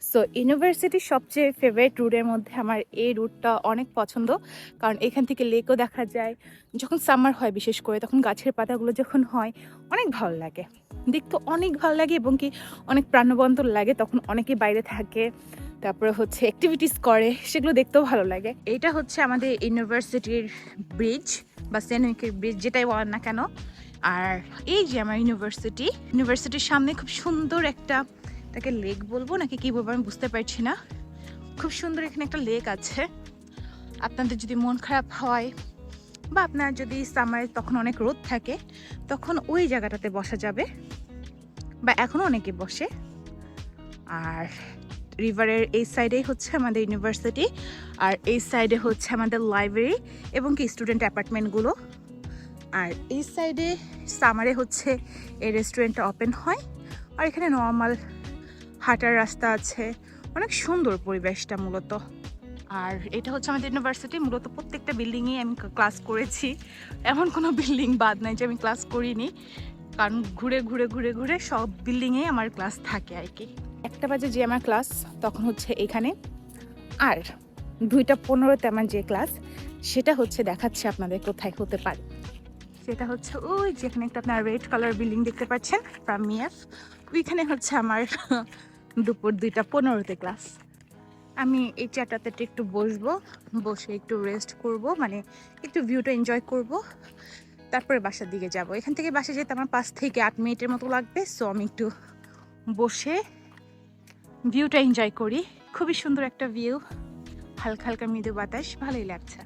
So ইউনিভার্সিটির সবচেয়ে favourite রুটের মধ্যে আমার এই রুটটা অনেক পছন্দ, কারণ এখান থেকে লেকও দেখা যায়। যখন সামার হয় বিশেষ করে, তখন গাছের পাতাগুলো যখন হয় অনেক ভালো লাগে, দেখতে অনেক ভালো লাগে এবং কি অনেক প্রাণবন্ত লাগে। তখন অনেকেই বাইরে থাকে, তারপরে হচ্ছে অ্যাক্টিভিটিস করে, সেগুলো দেখতেও ভালো লাগে। এটা হচ্ছে আমাদের ইউনিভার্সিটির ব্রিজ বা সেন্ট ব্রিজ, যেটাই বলেন না কেন। আর এই যে আমার ইউনিভার্সিটির সামনে খুব সুন্দর একটা, তাকে লেক বলবো নাকি কি বলবো আমি বুঝতে পারছি না, খুব সুন্দর এখানে একটা লেক আছে। আপনাদের যদি মন খারাপ হয় বা আপনার যদি সামারে তখন অনেক রোদ থাকে, তখন ওই জায়গাটাতে বসা যাবে, বা এখনো অনেকে বসে। আর রিভারের এই সাইডেই হচ্ছে আমাদের ইউনিভার্সিটি, আর এই সাইডে হচ্ছে আমাদের লাইব্রেরি এবং কি স্টুডেন্ট অ্যাপার্টমেন্টগুলো। আর এই সাইডে সামারে হচ্ছে এই রেস্টুরেন্টটা ওপেন হয়। আর এখানে নর্মাল হাঁটার রাস্তা আছে, অনেক সুন্দর পরিবেশটা মূলত। আর এটা হচ্ছে আমাদের ইউনিভার্সিটি, মূলত প্রত্যেকটা বিল্ডিংয়ে আমি ক্লাস করেছি, এমন কোনো বিল্ডিং বাদ নাই যে আমি ক্লাস করিনি, কারণ ঘুরে ঘুরে ঘুরে ঘুরে সব বিল্ডিংয়ে আমার ক্লাস থাকে আর কি। 1টা বাজে যে আমার ক্লাস, তখন হচ্ছে এখানে। আর 2টা 15-তে আমার যে ক্লাস, সেটা হচ্ছে দেখাচ্ছে আপনাদের কোথায় হতে পারে। সেটা হচ্ছে ওই যেখানে একটা আপনার রেড কালার বিল্ডিং দেখতে পাচ্ছেন, প্রামিয়াস, ওইখানে হচ্ছে আমার দুপুর 2টা 15-তে ক্লাস। আমি এই চেয়ারটাতে একটু বসবো, বসে একটু রেস্ট করব, মানে একটু ভিউটা এনজয় করব, তারপরে বাসার দিকে যাব। এখান থেকে বাসা যেতে আমার 5 থেকে 8 মিনিটের মতো লাগবে। সো আমি একটু বসে ভিউটা এনজয় করি। খুবই সুন্দর একটা ভিউ, হালকা হালকা মৃদু বাতাস, ভালোই লাগছে।